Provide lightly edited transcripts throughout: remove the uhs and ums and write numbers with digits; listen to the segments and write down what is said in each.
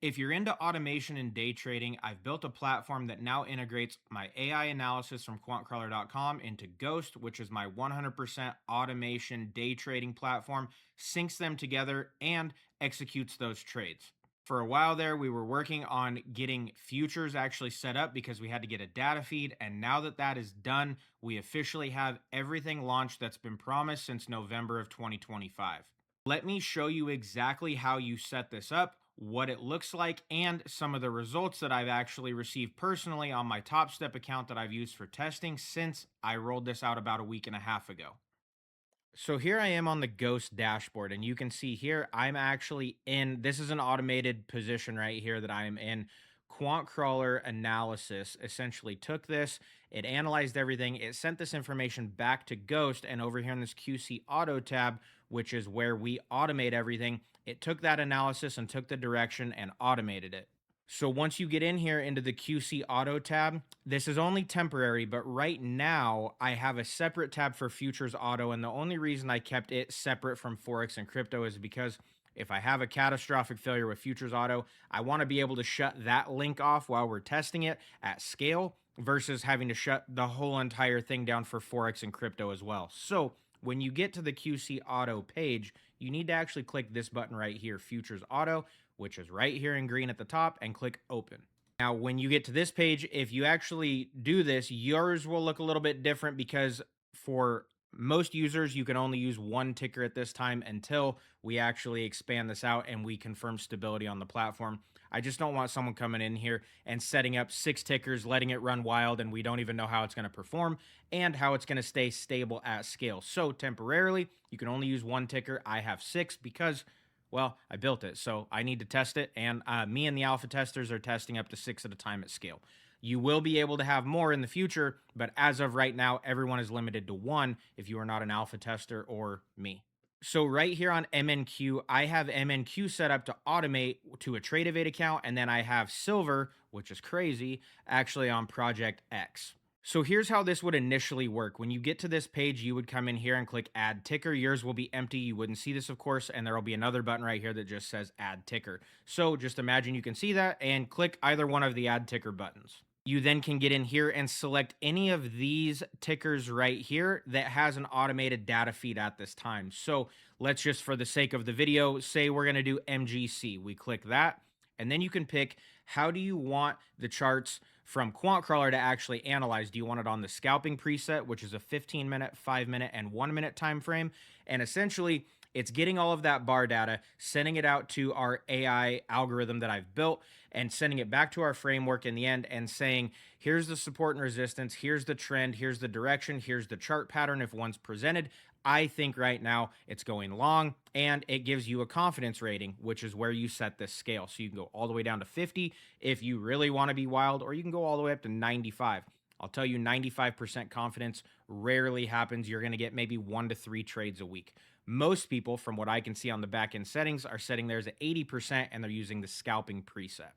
If you're into automation and day trading, I've built a platform that now integrates my AI analysis from QuantCrawler.com into Ghost, which is my 100% automation day trading platform, syncs them together, and executes those trades. For a while there, we were working on getting futures actually set up because we had to get a data feed. And now that that is done, we officially have everything launched that's been promised since November of 2025. Let me show you exactly how you set this up, what it looks like, and some of the results that I've actually received personally on my Top Step account that I've used for testing since I rolled this out about a week and a half ago. So here I am on the Ghost dashboard, and you can see here I'm actually in. This is an automated position right here that I am in. Quant crawler analysis essentially took this, it analyzed everything, it sent this information back to Ghost, and over here in this QC Auto tab, which is where we automate everything, it took that analysis and took the direction and automated it. So once you get in here into the QC Auto tab, this is only temporary, but right now I have a separate tab for Futures Auto. And the only reason I kept it separate from Forex and crypto is because if I have a catastrophic failure with Futures Auto, I want to be able to shut that link off while we're testing it at scale versus having to shut the whole entire thing down for Forex and crypto as well. So when you get to the QC Auto page, you need to actually click this button right here, Futures Auto, which is right here in green at the top, and click open. Now, when you get to this page, if you actually do this, yours will look a little bit different because for most users, you can only use one ticker at this time until we actually expand this out and we confirm stability on the platform. I just don't want someone coming in here and setting up 6 tickers, letting it run wild, and we don't even know how it's going to perform and how it's going to stay stable at scale. So temporarily, you can only use one ticker. I have 6 because, well, I built it, so I need to test it, and me and the alpha testers are testing up to 6 at a time at scale. You will be able to have more in the future, but as of right now, everyone is limited to 1 if you are not an alpha tester or me. So right here on MNQ, I have MNQ set up to automate to a Tradovate account, and then I have Silver, which is crazy, actually on ProjectX. So here's how this would initially work. When you get to this page, you would come in here and click add ticker. Yours will be empty. You wouldn't see this, of course, and there will be another button right here that just says add ticker. So just imagine you can see that and click either one of the add ticker buttons. You then can get in here and select any of these tickers right here that has an automated data feed at this time. So let's just, for the sake of the video, say we're going to do MGC. We click that, and then you can pick how do you want the charts from QuantCrawler to actually analyze. Do you want it on the scalping preset, which is a 15-minute, 5-minute, and 1-minute time frame? And essentially, it's getting all of that bar data, sending it out to our AI algorithm that I've built, and sending it back to our framework in the end and saying, here's the support and resistance, here's the trend, here's the direction, here's the chart pattern if one's presented. I think right now it's going long, and it gives you a confidence rating, which is where you set this scale. So you can go all the way down to 50 if you really want to be wild, or you can go all the way up to 95. I'll tell you, 95% confidence rarely happens. You're going to get maybe 1 to 3 trades a week. Most people, from what I can see on the back end settings, are setting theirs at 80%, and they're using the scalping preset.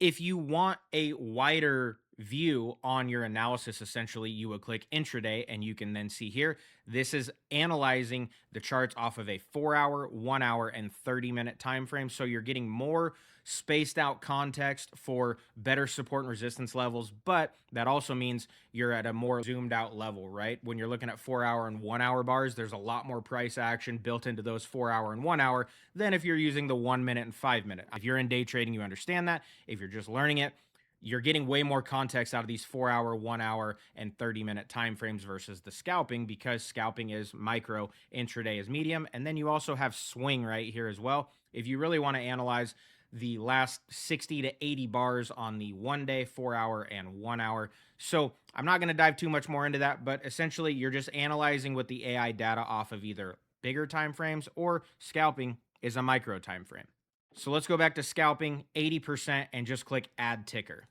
If you want a wider view on your analysis, essentially, you would click intraday, and you can then see here, this is analyzing the charts off of a 4-hour, 1-hour, and 30-minute time frame. So you're getting more spaced out context for better support and resistance levels, but that also means you're at a more zoomed out level, right? When you're looking at 4-hour and 1-hour bars, there's a lot more price action built into those 4-hour and 1-hour than if you're using the 1-minute and 5-minute. If you're in day trading, you understand that. If you're just learning it, you're getting way more context out of these 4-hour, 1-hour, and 30-minute time frames versus the scalping, because scalping is micro, intraday is medium, and then you also have swing right here as well. If you really want to analyze the last 60 to 80 bars on the 1-day, 4-hour, and 1-hour. So I'm not going to dive too much more into that, but essentially you're just analyzing with the AI data off of either bigger time frames, or scalping is a micro time frame. So let's go back to scalping, 80%, and just click add ticker.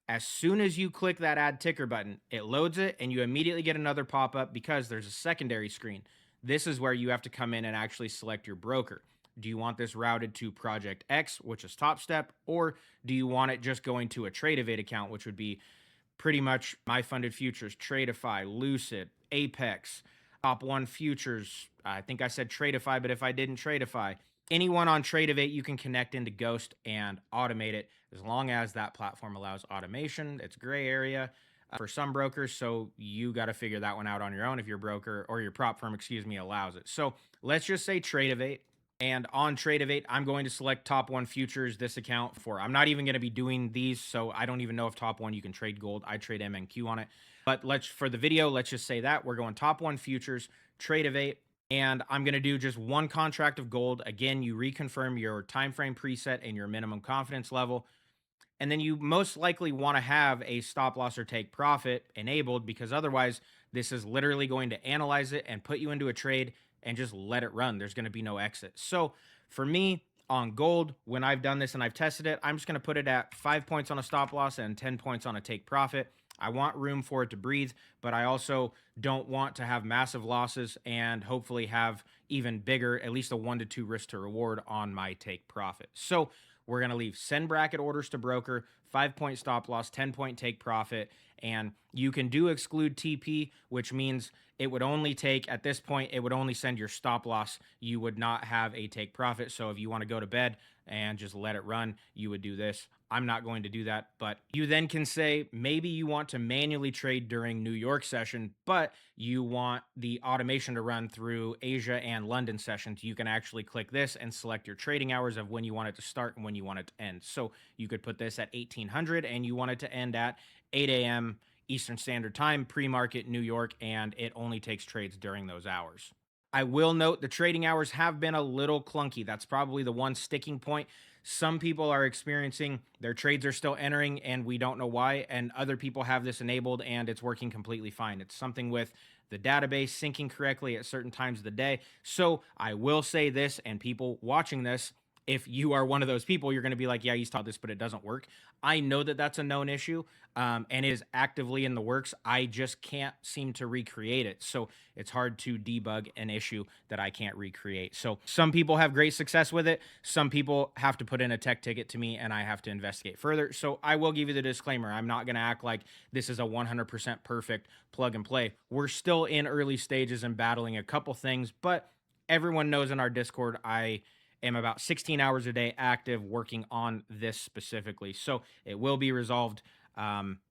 As soon as you click that add ticker button, it loads it, and you immediately get another pop-up because there's a secondary screen. This is where you have to come in and actually select your broker. Do you want this routed to ProjectX, which is Top Step, or do you want it just going to a Tradovate account, which would be pretty much My Funded Futures, Tradify, Lucid, Apex, Top One Futures. I think I said Tradify, but if I didn't, Tradify. Anyone on Tradovate, you can connect into Ghost and automate it as long as that platform allows automation. It's gray area for some brokers, so you got to figure that one out on your own if your broker or your prop firm, excuse me, allows it. So let's just say Tradovate. And on Tradovate, I'm going to select top one futures, this account for. I'm not even going to be doing these, so I don't even know if top one you can trade gold. I trade MNQ on it. But for the video, let's just say that we're going top one futures, Tradovate, and I'm going to do just one contract of gold. Again, you reconfirm your time frame preset and your minimum confidence level. And then you most likely want to have a stop loss or take profit enabled, because otherwise this is literally going to analyze it and put you into a trade and just let it run. There's going to be no exit. So for me on gold, when I've done this and I've tested it, I'm just going to put it at 5 points on a stop loss and 10 points on a take profit. I want room for it to breathe, but I also don't want to have massive losses and hopefully have even bigger, at least a 1 to 2 risk to reward on my take profit. So we're going to leave send bracket orders to broker, 5-point stop loss, 10-point take profit. And you can do exclude TP, which means it would only take, at this point, it would only send your stop loss. You would not have a take profit. So if you want to go to bed and just let it run, you would do this. I'm not going to do that, but you then can say maybe you want to manually trade during New York session, but you want the automation to run through Asia and London sessions. You can actually click this and select your trading hours of when you want it to start and when you want it to end. So you could put this at 1800 and you want it to end at 8 a.m. Eastern Standard Time, pre-market New York, and it only takes trades during those hours. I will note the trading hours have been a little clunky. That's probably the one sticking point. Some people are experiencing their trades are still entering and we don't know why. And other people have this enabled and it's working completely fine. It's something with the database syncing correctly at certain times of the day. So I will say this, and people watching this, if you are one of those people, you're going to be like, yeah, he's taught this, but it doesn't work. I know that that's a known issue, and it is actively in the works. I just can't seem to recreate it. So it's hard to debug an issue that I can't recreate. So some people have great success with it. Some people have to put in a tech ticket to me and I have to investigate further. So I will give you the disclaimer. I'm not going to act like this is a 100% perfect plug and play. We're still in early stages and battling a couple things, but everyone knows in our Discord, I am about 16 hours a day active working on this specifically. So it will be resolved.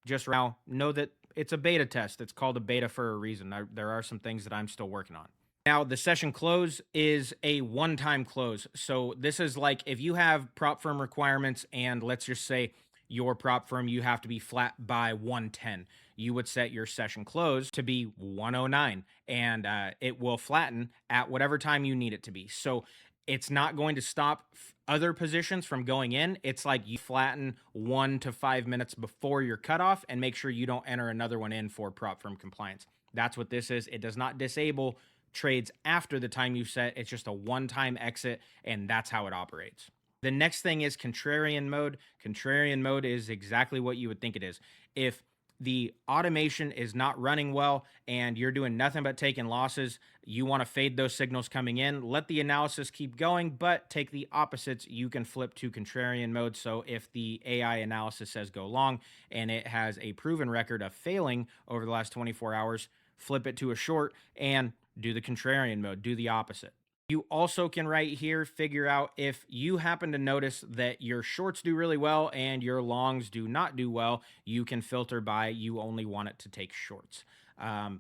Just now, know that it's a beta test. It's called a beta for a reason. There are some things that I'm still working on. Now, the session close is a one-time close. So this is like if you have prop firm requirements and let's just say your prop firm, you have to be flat by 110. You would set your session close to be 109 and it will flatten at whatever time you need it to be. So it's not going to stop other positions from going in. It's like you flatten 1 to 5 minutes before your cutoff and make sure you don't enter another one in for prop firm compliance. That's what this is. It does not disable trades after the time you set. It's just a one-time exit, and that's how it operates. The next thing is contrarian mode. Contrarian mode is exactly what you would think it is. If the automation is not running well and you're doing nothing but taking losses, you want to fade those signals coming in, let the analysis keep going, but take the opposites. You can flip to contrarian mode. So if the AI analysis says go long and it has a proven record of failing over the last 24 hours, flip it to a short and do the contrarian mode, do the opposite. You also can right here figure out if you happen to notice that your shorts do really well and your longs do not do well, you can filter by you only want it to take shorts.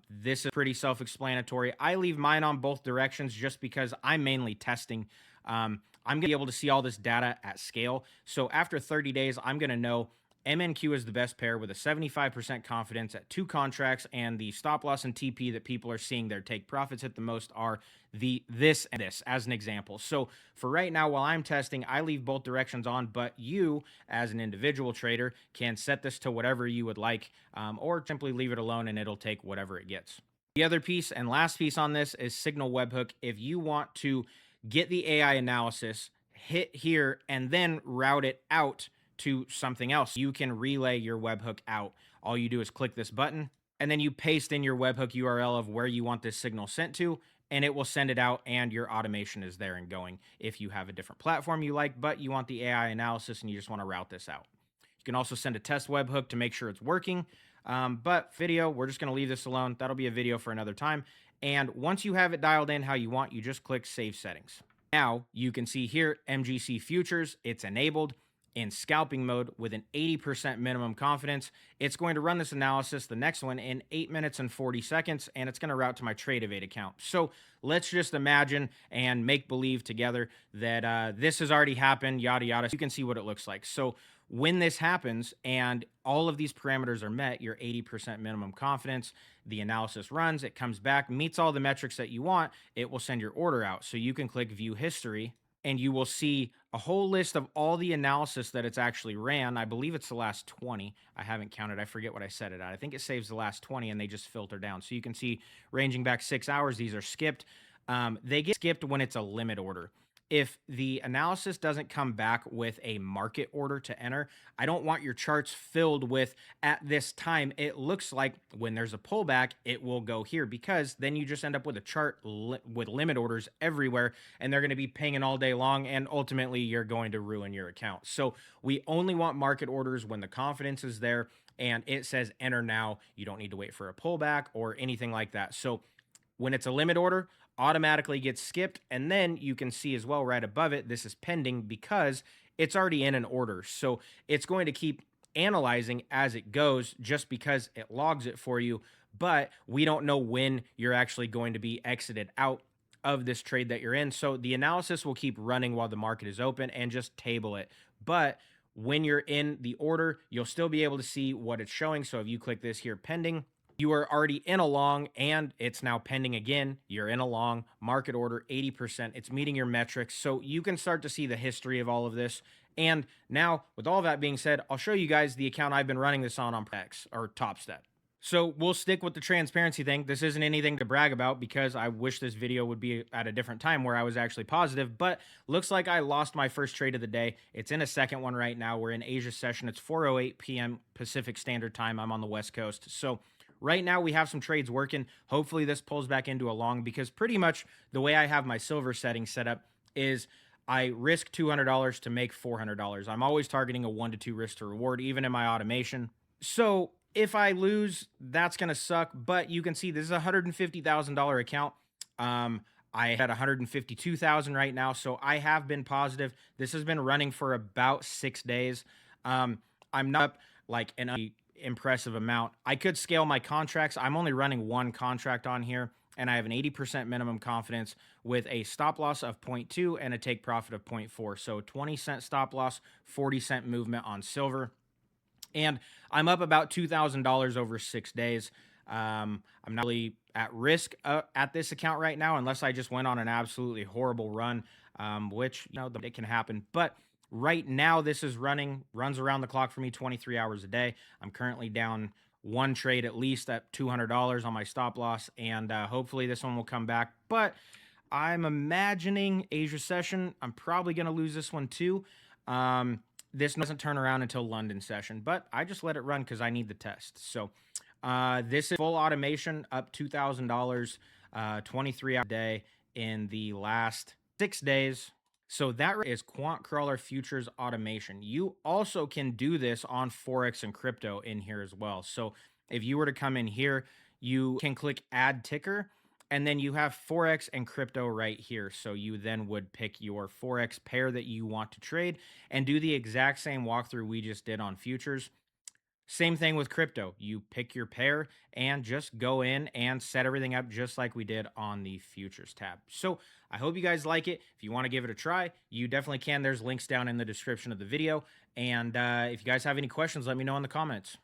This is pretty self-explanatory. I leave mine on both directions just because I'm mainly testing. I'm going to be able to see all this data at scale. So after 30 days, I'm going to know MNQ is the best pair with a 75% confidence at 2 contracts, and the stop loss and TP that people are seeing their take profits hit the most are this and this as an example. So for right now, while I'm testing, I leave both directions on, but you as an individual trader can set this to whatever you would like, or simply leave it alone and it'll take whatever it gets. The other piece and last piece on this is signal webhook. If you want to get the AI analysis, hit here and then route it out to something else, you can relay your webhook out. All you do is click this button and then you paste in your webhook URL of where you want this signal sent to, and it will send it out and your automation is there and going. If you have a different platform you like, but you want the AI analysis and you just want to route this out. You can also send a test webhook to make sure it's working. But video, we're just going to leave this alone. That'll be a video for another time. And once you have it dialed in how you want, you just click Save Settings. Now you can see here MGC futures, it's enabled in scalping mode with an 80% minimum confidence. It's going to run this analysis, the next one, in 8 minutes and 40 seconds, and it's going to route to my Tradovate account. So let's just imagine and make believe together that this has already happened, yada, yada. You can see what it looks like. So when this happens and all of these parameters are met, your 80% minimum confidence, the analysis runs, it comes back, meets all the metrics that you want, it will send your order out. So you can click view history and you will see a whole list of all the analysis that it's actually ran. I believe it's the last 20. I haven't counted. I forget what I set it at. I think it saves the last 20 and they just filter down. So you can see ranging back 6 hours, these are skipped. They get skipped when it's a limit order. If the analysis doesn't come back with a market order to enter, I don't want your charts filled with at this time. It looks like when there's a pullback, it will go here, because then you just end up with a chart with limit orders everywhere and they're going to be pinging all day long, and ultimately you're going to ruin your account. So we only want market orders when the confidence is there and it says enter now. You don't need to wait for a pullback or anything like that. So when it's a limit order, automatically gets skipped. And then you can see as well right above it, this is pending because it's already in an order. So it's going to keep analyzing as it goes just because it logs it for you. But we don't know when you're actually going to be exited out of this trade that you're in. So the analysis will keep running while the market is open and just table it. But when you're in the order, you'll still be able to see what it's showing. So if you click this here, pending, you are already in a long and it's now pending again. You're in a long market order, 80%. It's meeting your metrics. So you can start to see the history of all of this. And now with all that being said, I'll show you guys the account I've been running this on ProjectX or Top Step. So we'll stick with the transparency thing. This isn't anything to brag about because I wish this video would be at a different time where I was actually positive, but looks like I lost my first trade of the day. It's in a second one right now. We're in Asia session. It's 4:08 p.m. Pacific Standard Time. I'm on the West Coast. So right now we have some trades working. Hopefully this pulls back into a long, because pretty much the way I have my silver setting set up is I risk $200 to make $400. I'm always targeting a 1 to 2 risk to reward, even in my automation. So if I lose, that's going to suck. But you can see this is a $150,000 account. I had 152,000 right now. So I have been positive. This has been running for about 6 days. I'm not up like an impressive amount. I could scale my contracts. I'm only running one contract on here, and I have an 80% minimum confidence with a stop loss of 0.2 and a take profit of 0.4. So 20-cent stop loss, 40-cent movement on silver. And I'm up about $2,000 over 6 days. I'm not really at risk at this account right now, unless I just went on an absolutely horrible run, which, it can happen. But right now, this is runs around the clock for me 23 hours a day. I'm currently down one trade at least at $200 on my stop loss, and hopefully this one will come back. But I'm imagining Asia session, I'm probably going to lose this one too. This doesn't turn around until London session, but I just let it run because I need the test. So this is full automation, up $2,000, 23 hours a day in the last 6 days. So that is QuantCrawler futures automation. You also can do this on Forex and crypto in here as well. So if you were to come in here, you can click add ticker, and then you have Forex and crypto right here. So you then would pick your Forex pair that you want to trade and do the exact same walkthrough we just did on futures. Same thing with crypto. You pick your pair and just go in and set everything up just like we did on the futures tab. So I hope you guys like it. If you want to give it a try, you definitely can. There's links down in the description of the video. And if you guys have any questions, let me know in the comments.